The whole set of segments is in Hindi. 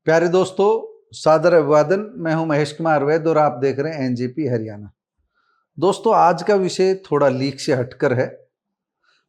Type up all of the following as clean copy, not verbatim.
प्यारे दोस्तों, सादर अभिवादन। मैं हूं महेश कुमार वैद्य और आप देख रहे हैं एनजेपी हरियाणा। दोस्तों, आज का विषय थोड़ा लीक से हटकर है।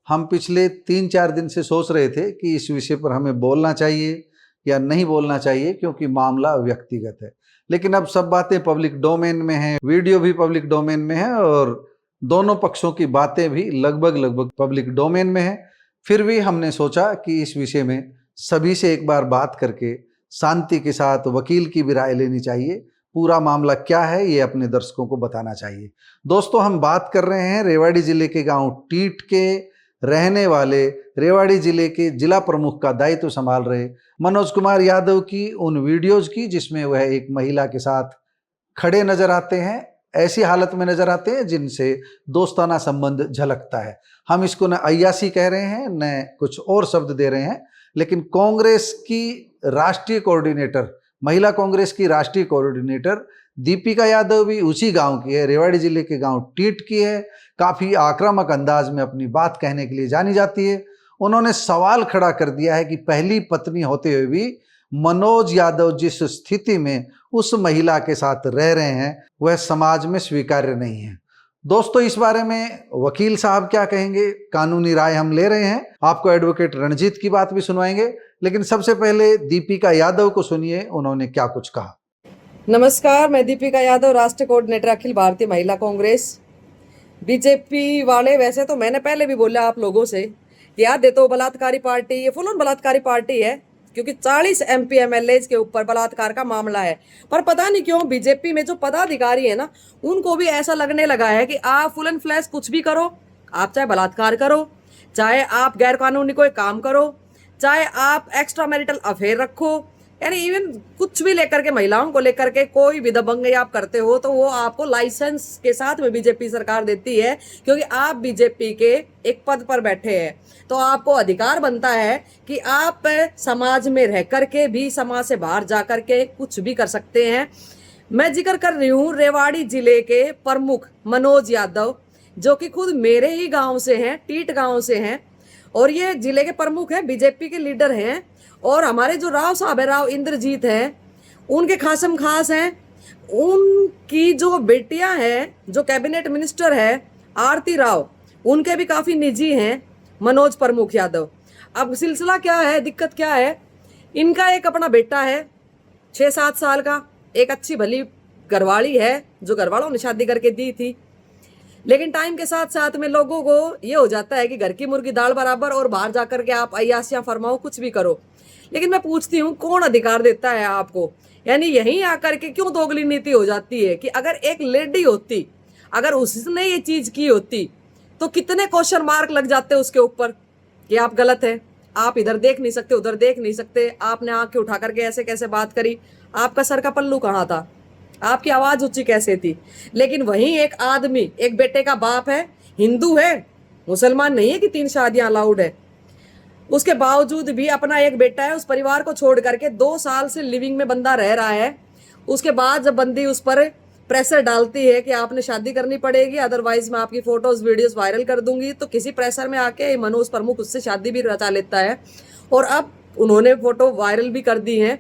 हम पिछले 3-4 दिन से सोच रहे थे कि इस विषय पर हमें बोलना चाहिए या नहीं बोलना चाहिए, क्योंकि मामला व्यक्तिगत है। लेकिन अब सब बातें पब्लिक डोमेन में हैं, वीडियो भी पब्लिक डोमेन में है और दोनों पक्षों की बातें भी लगभग पब्लिक डोमेन में है। फिर भी हमने सोचा कि इस विषय में सभी से एक बार बात करके शांति के साथ वकील की भी राय लेनी चाहिए। पूरा मामला क्या है ये अपने दर्शकों को बताना चाहिए। दोस्तों, हम बात कर रहे हैं रेवाड़ी जिले के गांव टीट के रहने वाले, रेवाड़ी जिले के जिला प्रमुख का दायित्व संभाल रहे मनोज कुमार यादव की उन वीडियोज की जिसमें वह एक महिला के साथ खड़े नजर आते हैं, ऐसी हालत में नजर आते हैं जिनसे दोस्ताना संबंध झलकता है। हम इसको न अय्यासी कह रहे हैं न कुछ और शब्द दे रहे हैं, लेकिन कांग्रेस की राष्ट्रीय कोऑर्डिनेटर, महिला कांग्रेस की राष्ट्रीय कोऑर्डिनेटर दीपिका यादव भी उसी गांव की है, रेवाड़ी जिले के गांव टीट की है। काफ़ी आक्रामक अंदाज में अपनी बात कहने के लिए जानी जाती है। उन्होंने सवाल खड़ा कर दिया है कि पहली पत्नी होते हुए भी मनोज यादव जिस स्थिति में उस महिला के साथ रह रहे हैं वह समाज में स्वीकार्य नहीं है। दोस्तों, इस बारे में वकील साहब क्या कहेंगे, कानूनी राय हम ले रहे हैं। आपको एडवोकेट रणजीत की बात भी सुनवाएंगे, लेकिन सबसे पहले दीपिका यादव को सुनिए, उन्होंने क्या कुछ कहा। नमस्कार, मैं दीपिका यादव, राष्ट्रीय कोऑर्डिनेटर अखिल भारतीय महिला कांग्रेस। बीजेपी वाले, वैसे तो मैंने पहले भी बोला आप लोगों से, याद है तो बलात्कारी पार्टी, ये फुल ऑन बलात्कारी पार्टी है, क्योंकि 40 MP MLA के ऊपर बलात्कार का मामला है। पर पता नहीं क्यों बीजेपी में जो पदाधिकारी है ना, उनको भी ऐसा लगने लगा है कि आप फुल एंड फ्लैश कुछ भी करो, आप चाहे बलात्कार करो, चाहे आप गैर कानूनी कोई काम करो, चाहे आप एक्स्ट्रा मैरिटल अफेयर रखो, यानी इवन कुछ भी लेकर के, महिलाओं को लेकर के कोई भी दबंगई आप करते हो तो वो आपको लाइसेंस के साथ में बीजेपी सरकार देती है, क्योंकि आप बीजेपी के एक पद पर बैठे हैं। तो आपको अधिकार बनता है कि आप समाज में रह करके भी समाज से बाहर जा करके कुछ भी कर सकते हैं। मैं जिक्र कर रही हूँ रेवाड़ी जिले के प्रमुख मनोज यादव, जो कि खुद मेरे ही गांव से हैं, टीट गांव से हैं, और ये जिले के प्रमुख हैं, बीजेपी के लीडर हैं। और हमारे जो राव साहब है, राव इंद्रजीत हैं, उनके खासम खास हैं। उनकी जो बेटियां हैं, जो कैबिनेट मिनिस्टर है आरती राव, उनके भी काफ़ी निजी हैं मनोज प्रमुख यादव। अब सिलसिला क्या है, दिक्कत क्या है, इनका एक अपना बेटा है 6-7 साल का, एक अच्छी भली घरवाली है जो घरवालों ने शादी करके दी थी। लेकिन टाइम के साथ साथ में लोगों को ये हो जाता है कि घर की मुर्गी दाल बराबर, और बाहर जाकर के आप अय्यासियां फरमाओ, कुछ भी करो। लेकिन मैं पूछती हूँ, कौन अधिकार देता है आपको? यानी यहीं आकर के क्यों दोगली नीति हो जाती है कि अगर एक लेडी होती, अगर उसने ये चीज की होती तो कितने क्वेश्चन मार्क लग जाते उसके ऊपर कि आप गलत है, आप इधर देख नहीं सकते, उधर देख नहीं सकते, आपने आंखें उठा करके ऐसे कैसे बात करी, आपका सर का पल्लू कहाँ था, आपकी आवाज ऊंची कैसे थी। लेकिन वहीं एक आदमी, एक बेटे का बाप है, हिंदू है, मुसलमान नहीं है कि 3 शादियां अलाउड है, उसके बावजूद भी अपना एक बेटा है, उस परिवार को छोड़ करके 2 साल से लिविंग में बंदा रह रहा है। उसके बाद जब बंदी उस पर प्रेशर डालती है कि आपने शादी करनी पड़ेगी, अदरवाइज मैं आपकी फोटोज वीडियोस वायरल कर दूंगी, तो किसी प्रेशर में आके मनोज प्रमुख उससे शादी भी रचा लेता है। और अब उन्होंने फोटो वायरल भी कर दी है।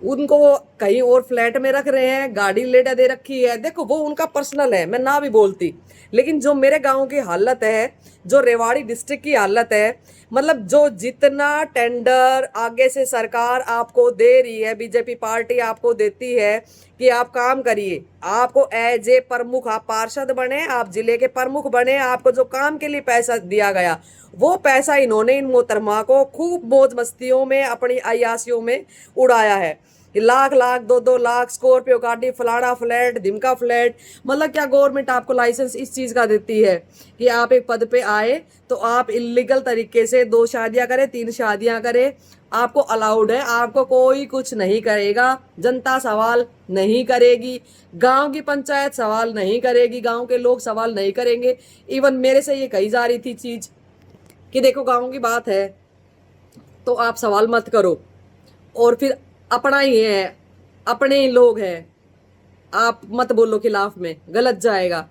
उनको वो कहीं और फ्लैट में रख रहे हैं, गाड़ी लेटा दे रखी है। देखो, वो उनका पर्सनल है, मैं ना भी बोलती, लेकिन जो मेरे गांव की हालत है, जो रेवाड़ी डिस्ट्रिक्ट की हालत है, मतलब जो जितना टेंडर आगे से सरकार आपको दे रही है, बीजेपी पार्टी आपको देती है कि आप काम करिए, आपको एज ए प्रमुख, आप पार्षद बने, आप जिले के प्रमुख बने, आपको जो काम के लिए पैसा दिया गया, वो पैसा इन्होंने इन मोहतरमा को खूब मौज मस्तियों में, अपनी अय्यासियों में उड़ाया है। लाख 2-2 लाख स्कॉर्पियो गाड़ी, फलाना फ्लैट, ढिमका फ्लैट। मतलब क्या गवर्नमेंट आपको लाइसेंस इस चीज का देती है कि आप एक पद पे आए तो आप इलीगल तरीके से 2 शादियां करें, 3 शादियां करें, आपको अलाउड है, आपको कोई कुछ नहीं करेगा, जनता सवाल नहीं करेगी, गांव की पंचायत सवाल नहीं करेगी, गांव के लोग सवाल नहीं करेंगे। इवन मेरे से ये कही जा रही थी चीज कि देखो गांव की बात है तो आप सवाल मत करो, और फिर अपना ही है, अपने ही लोग हैं, आप मत बोलो खिलाफ में, गलत जाएगा।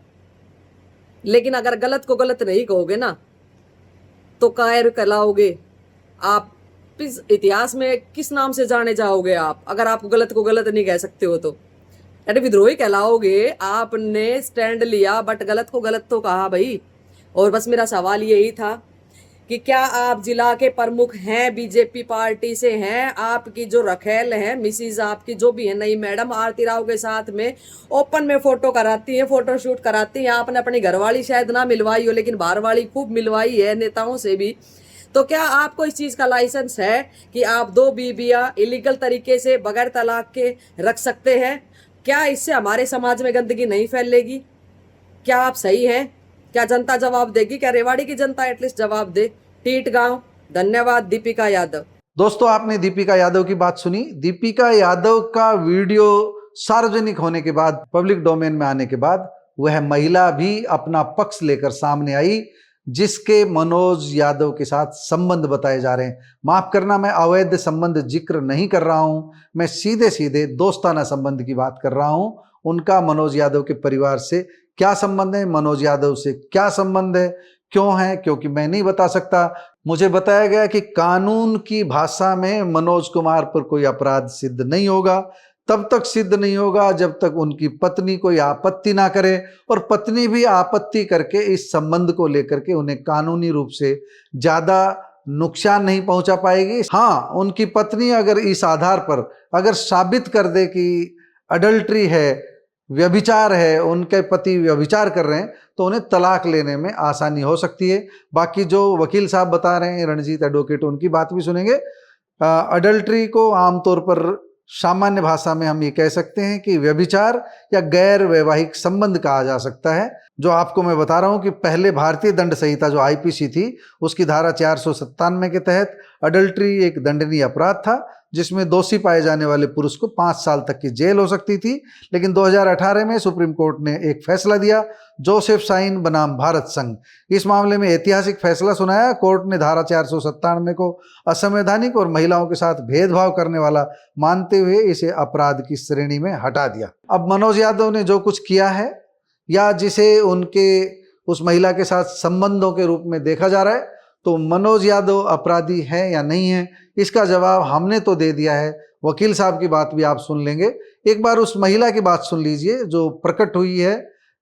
लेकिन अगर गलत को गलत नहीं कहोगे ना तो कायर कहलाओगे, आप इस इतिहास में किस नाम से जाने जाओगे आप, अगर आप गलत को गलत नहीं कह सकते हो तो? अरे विद्रोही कहलाओगे। आपने स्टैंड लिया बट गलत को गलत तो कहा भाई। और बस मेरा सवाल यही था कि क्या आप जिला के प्रमुख हैं, बीजेपी पार्टी से हैं, आपकी जो रखेल है मिसिज आपकी जो भी है नई मैडम आरती राव के साथ में ओपन में फोटो कराती है, फोटो शूट कराती है। आपने अपनी घरवाली शायद ना मिलवाई हो लेकिन बाहर वाली खूब मिलवाई है नेताओं से भी। तो क्या आपको इस चीज का लाइसेंस है कि आप 2 बीबियां इलीगल तरीके से बगैर तलाक के रख सकते हैं? क्या इससे हमारे समाज में गंदगी नहीं फैलेगी? क्या आप सही हैं? क्या जनता जवाब देगी? क्या रेवाड़ी की जनता एटलीस्ट जवाब दे? टीटगांव। धन्यवाद। दीपिका यादव। दोस्तों, आपने दीपिका यादव की बात सुनी। दीपिका यादव का वीडियो सार्वजनिक होने के बाद, पब्लिक डोमेन में आने के बाद, वह महिला भी अपना पक्ष लेकर सामने आई जिसके मनोज यादव के साथ संबंध बताए जा रहे हैं। माफ करना, मैं अवैध संबंध जिक्र नहीं कर रहा हूं, मैं सीधे सीधे दोस्ताना संबंध की बात कर रहा हूं। उनका मनोज यादव के परिवार से क्या संबंध है, मनोज यादव से क्या संबंध है, क्यों है, क्योंकि मैं नहीं बता सकता। मुझे बताया गया कि कानून की भाषा में मनोज कुमार पर कोई अपराध सिद्ध नहीं होगा, तब तक सिद्ध नहीं होगा जब तक उनकी पत्नी कोई आपत्ति ना करे, और पत्नी भी आपत्ति करके इस संबंध को लेकर के उन्हें कानूनी रूप से ज्यादा नुकसान नहीं पहुंचा पाएगी। हाँ, उनकी पत्नी अगर इस आधार पर अगर साबित कर दे कि अडल्ट्री है, व्यभिचार है, उनके पति व्यभिचार कर रहे हैं, तो उन्हें तलाक लेने में आसानी हो सकती है। बाकी जो वकील साहब बता रहे हैं, रणजीत एडवोकेट, उनकी बात भी सुनेंगे। अडल्ट्री को आमतौर पर सामान्य भाषा में हम ये कह सकते हैं कि व्यभिचार या गैर वैवाहिक संबंध कहा जा सकता है। जो आपको मैं बता रहा हूं कि पहले भारतीय दंड संहिता जो आईपीसी थी, उसकी धारा 497 के तहत अडल्ट्री एक दंडनीय अपराध था जिसमें दोषी पाए जाने वाले पुरुष को 5 साल तक की जेल हो सकती थी। लेकिन 2018 में सुप्रीम कोर्ट ने एक फैसला दिया, जोसेफ साइन बनाम भारत संघ। इस मामले में ऐतिहासिक फैसला सुनाया। कोर्ट ने धारा 497 को असंवैधानिक और महिलाओं के साथ भेदभाव करने वाला मानते हुए इसे अपराध की श्रेणी में हटा दिया। अब मनोज यादव ने जो कुछ किया है, या जिसे उनके उस महिला के साथ संबंधों के रूप में देखा जा रहा है, तो मनोज यादव अपराधी है या नहीं है, इसका जवाब हमने तो दे दिया है। वकील साहब की बात भी आप सुन लेंगे। एक बार उस महिला की बात सुन लीजिए जो प्रकट हुई है,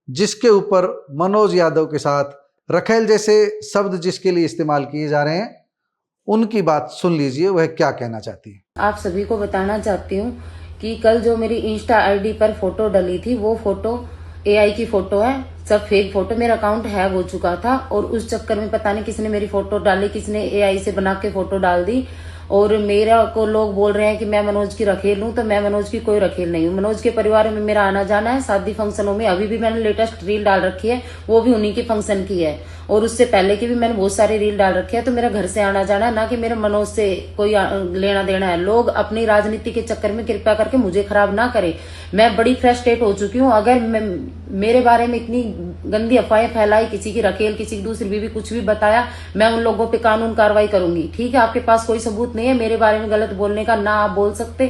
जिसके ऊपर मनोज यादव के साथ रखेल जैसे शब्द जिसके लिए इस्तेमाल किए जा रहे हैं, उनकी बात सुन लीजिए, वह क्या कहना चाहती है। आप सभी को बताना चाहती हूँ कि कल जो मेरी इंस्टा आईडी पर फोटो डली थी, वो फोटो एआई की फोटो है, सब फेक फोटो। मेरा अकाउंट हैक हो चुका था और उस चक्कर में पता नहीं किसने मेरी फोटो डाली, किसने एआई से बना के फोटो डाल दी। और मेरा को लोग बोल रहे हैं कि मैं मनोज की रखेल हूं, तो मैं मनोज की कोई रखेल नहीं हूं। मनोज के परिवार में मेरा आना जाना है, शादी फंक्शनों में। अभी भी मैंने लेटेस्ट रील डाल रखी है, वो भी उन्हीं के फंक्शन की है, और उससे पहले की भी मैंने बहुत सारी रील डाल रखी है। तो मेरा घर से आना जाना है, ना कि मेरे मनोज से कोई लेना देना है। लोग अपनी राजनीति के चक्कर में कृपया करके मुझे खराब ना करें। मैं बड़ी फ्रस्ट्रेट हो चुकी हूँ। अगर मेरे बारे में इतनी गंदी अफवाहें फैलाई, किसी की रखेल, किसी की दूसरी बीवी, कुछ भी बताया, मैं उन लोगों पे कानून कार्रवाई करूंगी। ठीक है, आपके पास कोई सबूत नहीं है मेरे बारे में गलत बोलने का, ना आप बोल सकते,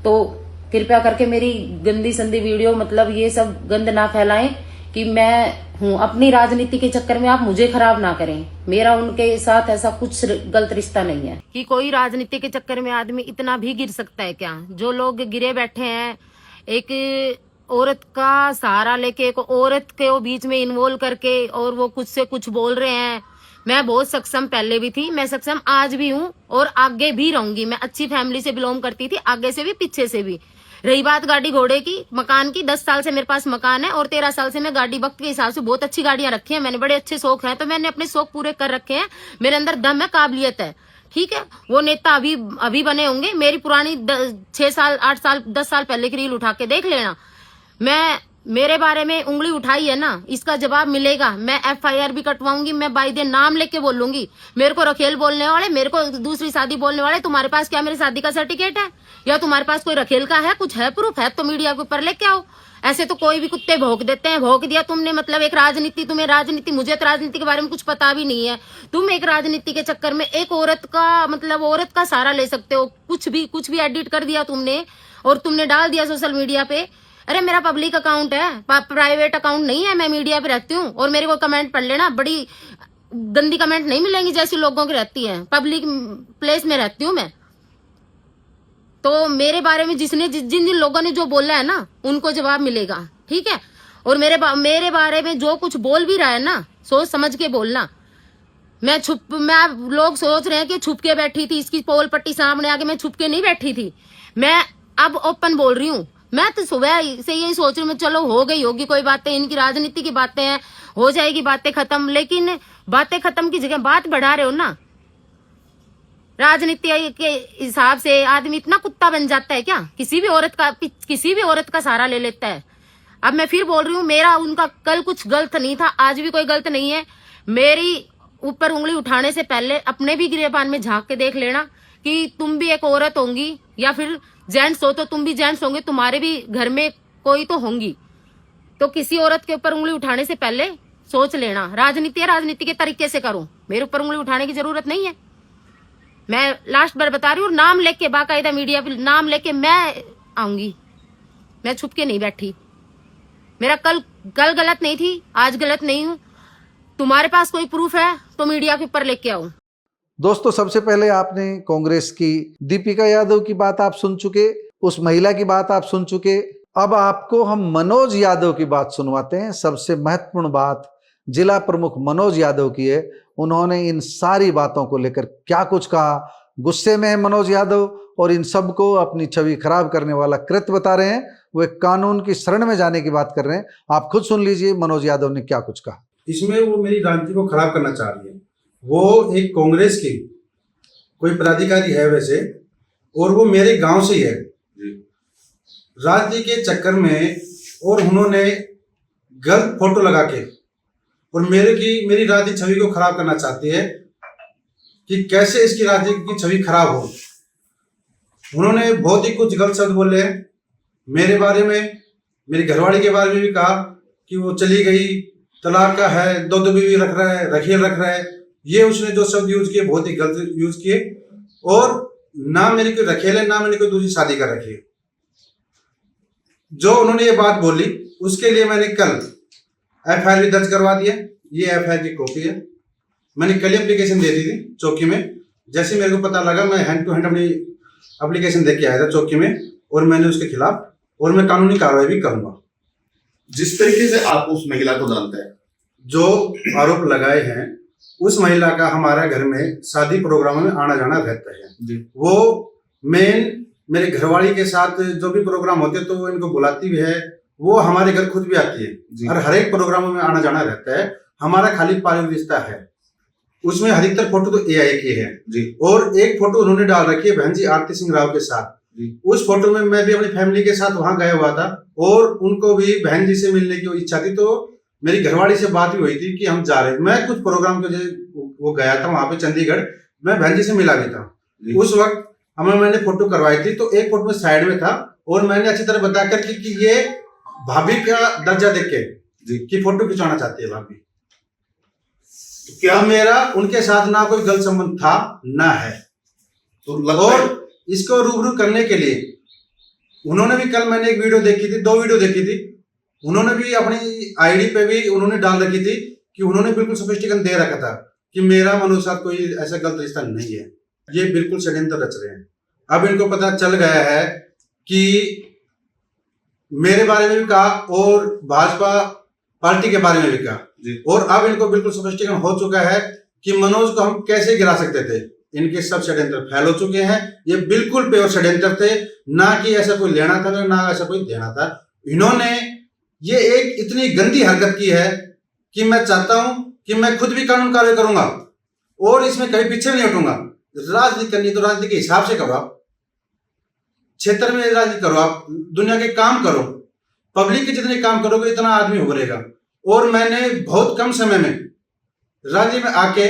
तो कृपया करके मेरी गंदी संदी वीडियो, मतलब ये सब गंद ना फैलाएं कि मैं हूं। अपनी राजनीति के चक्कर में आप मुझे खराब ना करें। मेरा उनके साथ ऐसा कुछ गलत रिश्ता नहीं है कि कोई राजनीति के चक्कर में आदमी इतना भी गिर सकता है क्या? जो लोग गिरे बैठे हैं, एक औरत का सहारा लेके, एक औरत के वो बीच में इन्वॉल्व करके, और वो कुछ से कुछ बोल रहे हैं। मैं बहुत सक्षम पहले भी थी, मैं सक्षम आज भी हूँ और आगे भी रहूंगी। मैं अच्छी फैमिली से बिलोंग करती थी, आगे से भी पीछे से भी। रही बात गाड़ी घोड़े की, मकान की, 10 साल से मेरे पास मकान है और 13 साल से मैं गाड़ी वक्त के हिसाब से बहुत अच्छी गाड़ियां रखी हैं। मैंने बड़े अच्छे शौक हैं, तो मैंने अपने शौक पूरे कर रखे हैं। मेरे अंदर दम है, काबिलियत है। ठीक है, वो नेता अभी बने होंगे। मेरी पुरानी 6 साल 8 साल 10 साल पहले की रील उठा के देख लेना। मेरे बारे में उंगली उठाई है ना, इसका जवाब मिलेगा। मैं FIR भी कटवाऊंगी, मैं बाई दे नाम लेके बोलूंगी। मेरे को रखेल बोलने वाले, मेरे को दूसरी शादी बोलने वाले, तुम्हारे पास क्या मेरी शादी का सर्टिफिकेट है, या तुम्हारे पास कोई रखेल का है, कुछ है, प्रूफ है, तो मीडिया के ऊपर लेके आओ। ऐसे तो कोई भी कुत्ते भौंक देते हैं। भौंक दिया तुमने, मतलब एक राजनीति, तुम्हें राजनीति, मुझे तो राजनीति के बारे में कुछ पता भी नहीं है। तुम एक राजनीति के चक्कर में एक औरत का, मतलब औरत का सहारा ले सकते हो। कुछ भी एडिट कर दिया तुमने और तुमने डाल दिया सोशल मीडिया पे। अरे मेरा पब्लिक अकाउंट है, प्राइवेट अकाउंट नहीं है। मैं मीडिया पे रहती हूँ और मेरे को कमेंट पढ़ लेना, बड़ी गंदी कमेंट नहीं मिलेंगी जैसी लोगों की रहती है। पब्लिक प्लेस में रहती हूँ मैं, तो मेरे बारे में जिन जिन लोगों ने जो बोला है ना, उनको जवाब मिलेगा, ठीक है। और मेरे बारे में जो कुछ बोल भी रहा है ना, सोच समझ के बोलना। मैं लोग सोच रहे हैं कि छुप के बैठी थी, इसकी पोल पट्टी सामने आके, मैं छुप के नहीं बैठी थी। मैं अब ओपन बोल रही हूँ। मैं तो सुबह से यही सोच रही हूँ, चलो हो गई होगी कोई बातें, इनकी राजनीति की बातें हैं, हो जाएगी बातें खत्म। लेकिन बातें खत्म की जगह बात बढ़ा रहे हो ना। राजनीति के हिसाब से आदमी इतना कुत्ता बन जाता है क्या? किसी भी औरत का सहारा ले लेता है। अब मैं फिर बोल रही हूँ, मेरा उनका कल कुछ गलत नहीं था, आज भी कोई गलत नहीं है। मेरी ऊपर उंगली उठाने से पहले अपने भी गिरेबान में झांक के देख लेना कि तुम भी एक औरत होंगी, या फिर जेंट्स हो तो तुम भी जेंट्स होंगे, तुम्हारे भी घर में कोई तो होंगी। तो किसी औरत के ऊपर उंगली उठाने से पहले सोच लेना। राजनीति है, राजनीति के तरीके से करो, मेरे ऊपर उंगली उठाने की जरूरत नहीं है। मैं लास्ट बार बता रही हूँ, नाम लेके, बाकायदा मीडिया पे नाम लेके मैं आऊंगी। मैं छुप के नहीं बैठी। मेरा कल गलत नहीं थी, आज गलत नहीं हूँ। तुम्हारे पास कोई प्रूफ है तो मीडिया के ऊपर लेके आओ। दोस्तों, सबसे पहले आपने कांग्रेस की दीपिका यादव की बात आप सुन चुके, उस महिला की बात आप सुन चुके। अब आपको हम मनोज यादव की बात सुनवाते हैं। सबसे महत्वपूर्ण बात जिला प्रमुख मनोज यादव की है। उन्होंने इन सारी बातों को लेकर क्या कुछ कहा, गुस्से में है मनोज यादव और इन सबको अपनी छवि खराब करने वाला कृत्य बता रहे हैं। वे कानून की शरण में जाने की बात कर रहे हैं। आप खुद सुन लीजिए मनोज यादव ने क्या कुछ कहा। इसमें वो मेरी राजनीति को खराब करना चाह रही है। वो एक कांग्रेस की कोई पदाधिकारी है वैसे, और वो मेरे गांव से ही है। राजनीति के चक्कर में और उन्होंने गलत फोटो लगा के और मेरी राजनीतिक छवि को खराब करना चाहती है कि कैसे इसकी राजनीति की छवि खराब हो। उन्होंने बहुत ही कुछ गलत शब्द बोले हैं मेरे बारे में, मेरी घरवाली के बारे में भी कहा कि वो चली गई, तलाक का है, दो बीवी रख रहा है, रखेल रख रहा है। ये उसने जो शब्द यूज किए बहुत ही गलत यूज किए। और ना मेरी कोई रखेल है, ना मैंने कोई दूसरी शादी कर रखी है। जो उन्होंने ये बात बोली उसके लिए मैंने कल एफआईआर भी दर्ज करवा दिया। ये एफआईआर की कॉपी है। मैंने कल एप्लीकेशन दे दी थी चौकी में। जैसे मेरे को पता लगा, मैं हैंड टू हैंड अपनी एप्लीकेशन दे के आया था चौकी में, और मैंने उसके खिलाफ और मैं कानूनी कार्रवाई भी करूंगा। जिस तरीके से आप उस महिला को जानते हैं, जो आरोप लगाए हैं, उस महिला का हमारे घर में शादी प्रोग्रामों में आना जाना रहता है। वो मेन मेरे घरवाली के साथ जो भी प्रोग्राम होते तो वो इनको बुलाती भी है। वो हमारे घर खुद भी आती है और हर एक प्रोग्रामों में आना जाना रहता है। हमारा खाली पारिवारिक रिश्ता है। उसमें अधिकतर फोटो तो एआई की है जी। और एक फोटो उन्होंने डाल रखी है बहन जी आरती सिंह राव के साथ। उस फोटो में मैं भी अपनी फैमिली के साथ वहां गया हुआ था और उनको भी बहन जी से मिलने की इच्छा थी। तो मेरी घरवाली से बात भी हुई थी कि हम जा रहे हैं। मैं कुछ प्रोग्राम के वो गया था वहां पे चंडीगढ़, मैं बहन जी से मिला भी था। उस वक्त मैंने फोटो करवाई थी, तो एक फोटो में साइड में था और मैंने अच्छी तरह बताकर कि ये भाभी का दर्जा देख के कि फोटो खिंचवाना चाहती है भाभी। क्या मेरा उनके साथ ना कोई गलत संबंध था ना है। तो और इसको रूबरू करने के लिए उन्होंने भी, कल मैंने एक वीडियो देखी थी, 2 वीडियो देखी थी, उन्होंने भी अपनी आईडी पे भी उन्होंने डाल रखी थी कि उन्होंने बिल्कुल स्पष्टीकरण दे रखा था कि मेरा मनोज साथ कोई ऐसा गलत रिश्ता नहीं है। ये बिल्कुल षड्यंत्र रच रहे हैं। अब इनको पता चल गया है कि मेरे बारे में भी कहा और भाजपा पार्टी के बारे में भी कहा, और अब इनको बिल्कुल स्पष्टीकरण हो चुका है कि मनोज को हम कैसे गिरा सकते थे। इनके सब षड्यंत्र फैल हो चुके हैं। ये बिल्कुल प्योर षड्यंत्र थे, ना कि ऐसा कोई लेना था ना ऐसा कोई देना था। इन्होंने ये एक इतनी गंदी हरकत की है कि मैं चाहता हूं कि मैं खुद भी कानून कार्रवाई करूंगा और इसमें कभी पीछे नहीं हटूंगा। राजनीति करनी तो राजनीति के हिसाब से करो, आप क्षेत्र में राजनीति करो, आप दुनिया के काम करो, पब्लिक के जितने काम करोगे इतना आदमी उभरेगा। और मैंने बहुत कम समय में राजनीति में आके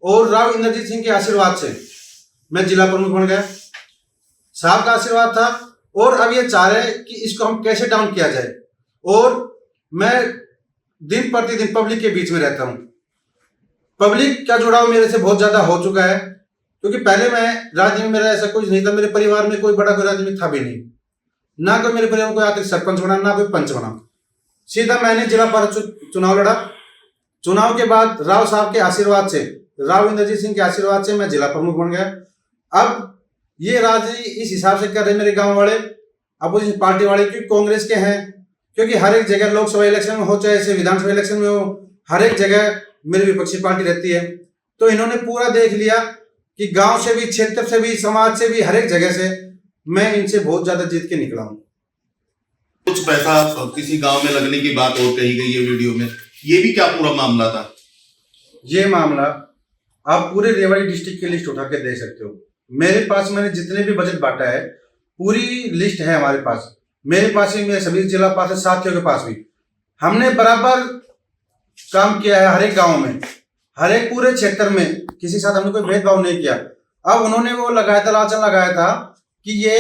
और राव इंद्रजीत सिंह के आशीर्वाद से मैं जिला प्रमुख बन गया। साहब का आशीर्वाद था और अब ये चाह रहे हैं कि इसको हम कैसे डाउन किया जाए। और मैं दिन प्रतिदिन पब्लिक के बीच में रहता हूं। पब्लिक का जुड़ाव मेरे से बहुत ज्यादा हो चुका है, क्योंकि पहले मैं राजनीति में मेरा ऐसा कुछ नहीं था। मेरे परिवार में कोई बड़ा कोई राजनीति था भी नहीं, ना कोई मेरे परिवार में कोई आर्थिक सरपंच बना, ना कोई पंच बना। सीधा मैंने जिला पार्षद चुनाव लड़ा, चुनाव के बाद राव साहब के आशीर्वाद से, राव इंद्रजीत सिंह के आशीर्वाद से मैं जिला प्रमुख बन गया। अब ये राजनीति इस हिसाब से कर रहे मेरे गांव वाले, अपोजिशन पार्टी वाले, क्योंकि कांग्रेस के हैं, क्योंकि हर एक जगह लोकसभा इलेक्शन में हो चाहे ऐसे विधानसभा इलेक्शन में हो, हर एक जगह मेरी विपक्षी पार्टी रहती है। तो इन्होंने पूरा देख लिया कि गांव से भी, क्षेत्र से भी, समाज से भी, हर एक जगह से मैं इनसे बहुत ज्यादा जीत के निकला हूँ। कुछ पैसा किसी गांव में लगने की बात और कही गई है वीडियो में, ये भी क्या पूरा मामला था? ये मामला आप पूरे रेवाड़ी डिस्ट्रिक्ट की लिस्ट उठा के देख सकते हो। मेरे पास मैंने जितने भी बजट बांटा है पूरी लिस्ट है हमारे पास, मेरे पास ही, मेरे सभी जिला पार्षद साथियों के पास भी। हमने बराबर काम किया है, हर एक गांव में, हर एक पूरे क्षेत्र में, किसी के साथ हमने कोई भेदभाव नहीं किया। अब उन्होंने वो लगाया था, लालच लगाया था कि ये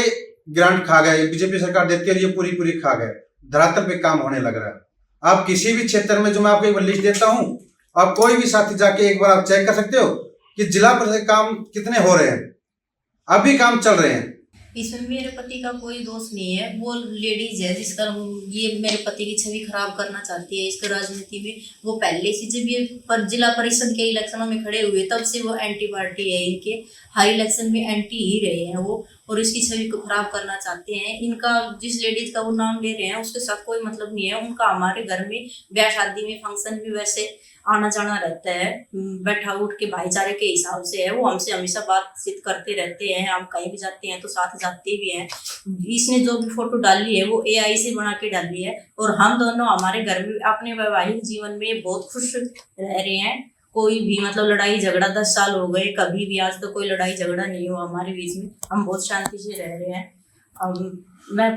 ग्रांट खा गए, बीजेपी सरकार देती है, ये पूरी पूरी खा गए। धरातल पे काम होने लग रहा है। आप किसी भी क्षेत्र में, जो मैं आपको एक बार लिस्ट देता हूँ, आप कोई भी साथी जाके एक बार आप चेक कर सकते हो कि जिला परिषद काम कितने हो रहे हैं, अभी काम चल रहे हैं। इसमें मेरे पति का कोई दोष नहीं है, वो लेडीज है जिसका ये मेरे पति की छवि खराब करना चाहती है इसके राजनीति में। वो पहले से जब ये जिला परिषद के इलेक्शनों में खड़े हुए तब से वो एंटी पार्टी है, इनके हर इलेक्शन में एंटी ही रहे हैं वो, और इसकी छवि को खराब करना चाहते हैं। इनका जिस लेडीज का वो नाम ले रहे हैं उसके साथ कोई मतलब नहीं है उनका। हमारे घर में ब्याह शादी में फंक्शन भी वैसे आना जाना रहता है, बैठा उठ के भाईचारे के हिसाब से है। वो हमसे हमेशा बातचीत करते रहते हैं, हम कहीं भी जाते हैं तो साथ जाते भी हैं। इसने जो भी फोटो डाली है वो AI से बना के डाली है, और हम दोनों हमारे घर में अपने वैवाहिक जीवन में बहुत खुश रह रहे हैं। कोई भी मतलब लड़ाई झगड़ा 10 साल हो गए, कभी भी आज तो कोई लड़ाई झगड़ा नहीं हुआ हमारे बीच में, हम बहुत शांति से रह रहे हैं। मैं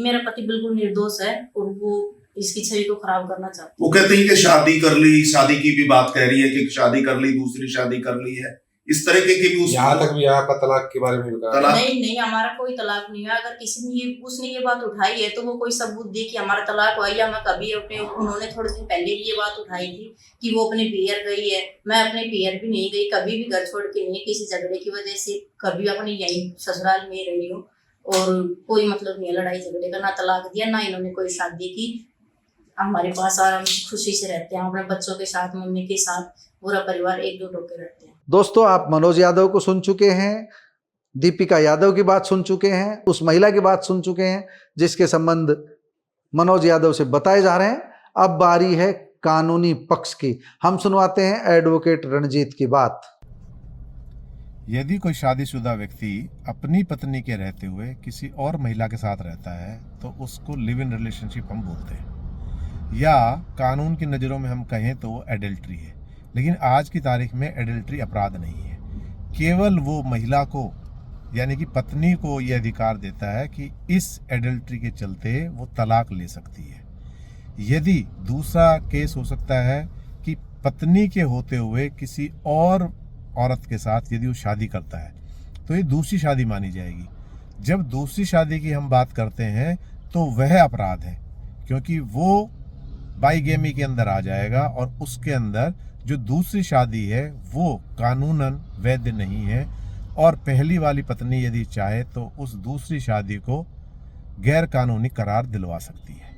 मेरा पति बिल्कुल निर्दोष है और वो इसकी छवि को खराब करना चाहते हैं। वो कहते हैं कि शादी कर ली, शादी की भी बात कह रही है कि शादी कर ली, दूसरी शादी कर ली है, इस तरह के भी यहाँ तक भी यहाँ का तलाक के बारे में बताया। नहीं, हमारा कोई तलाक नहीं है। अगर किसी ने उसने ये बात उठाई है तो वो कोई सबूत दे कि हमारा तलाक हुआ, या मैं कभी अपने, उन्होंने थोड़े दिन पहले भी ये बात उठाई थी कि वो अपने पियर गई है, मैं अपने पियर भी नहीं गई, कभी भी घर छोड़ के नहीं, किसी झगड़े की वजह से कभी अपने यही ससुराल में रही हूँ, और कोई मतलब नहीं है लड़ाई झगड़े का, ना तलाक दिया ना इन्होंने कोई शादी की। हमारे पास आराम से खुशी से रहते हैं, अपने बच्चों के साथ, मम्मी के साथ, पूरा परिवार एकजुट होकर रहते हैं। दोस्तों, आप मनोज यादव को सुन चुके हैं, दीपिका यादव की बात सुन चुके हैं, उस महिला की बात सुन चुके हैं जिसके संबंध मनोज यादव से बताए जा रहे हैं। अब बारी है कानूनी पक्ष की। हम सुनवाते हैं एडवोकेट रणजीत की बात। यदि कोई शादीशुदा व्यक्ति अपनी पत्नी के रहते हुए किसी और महिला के साथ रहता है तो उसको लिव इन रिलेशनशिप हम बोलते हैं, या कानून की नज़रों में हम कहें तो वो एडल्ट्री है। लेकिन आज की तारीख में एडल्ट्री अपराध नहीं है। केवल वो महिला को, यानी कि पत्नी को ये अधिकार देता है कि इस एडल्ट्री के चलते वो तलाक ले सकती है। यदि दूसरा केस हो सकता है कि पत्नी के होते हुए किसी और औरत के साथ यदि वो शादी करता है तो ये दूसरी शादी मानी जाएगी। जब दूसरी शादी की हम बात करते हैं तो वह अपराध है, क्योंकि वो बाईगेमी के अंदर आ जाएगा, और उसके अंदर जो दूसरी शादी है वो कानूनन वैध नहीं है, और पहली वाली पत्नी यदि चाहे तो उस दूसरी शादी को गैर कानूनी करार दिलवा सकती है।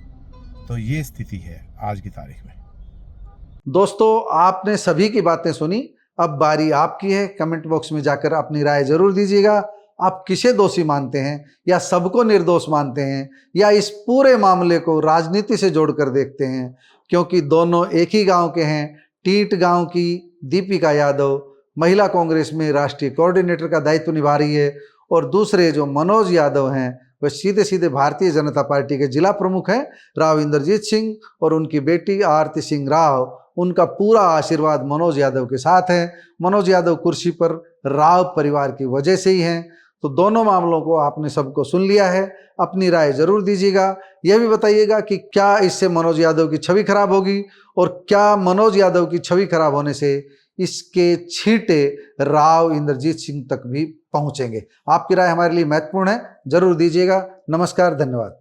तो ये स्थिति है आज की तारीख में। दोस्तों, आपने सभी की बातें सुनी, अब बारी आपकी है। कमेंट बॉक्स में जाकर अपनी राय जरूर दीजिएगा। आप किसे दोषी मानते हैं, या सबको निर्दोष मानते हैं, या इस पूरे मामले को राजनीति से जोड़कर देखते हैं? क्योंकि दोनों एक ही गांव के हैं। टीट गांव की दीपिका यादव महिला कांग्रेस में राष्ट्रीय कोऑर्डिनेटर का दायित्व निभा रही है, और दूसरे जो मनोज यादव हैं वह सीधे सीधे भारतीय जनता पार्टी के जिला प्रमुख हैं, राव इंद्रजीत सिंह, और उनकी बेटी आरती सिंह राव। उनका पूरा आशीर्वाद मनोज यादव के साथ है। मनोज यादव कुर्सी पर राव परिवार की वजह से ही हैं। तो दोनों मामलों को आपने सबको सुन लिया है। अपनी राय जरूर दीजिएगा। यह भी बताइएगा कि क्या इससे मनोज यादव की छवि खराब होगी, और क्या मनोज यादव की छवि खराब होने से इसके छींटे राव इंद्रजीत सिंह तक भी पहुंचेंगे? आपकी राय हमारे लिए महत्वपूर्ण है, जरूर दीजिएगा। नमस्कार, धन्यवाद।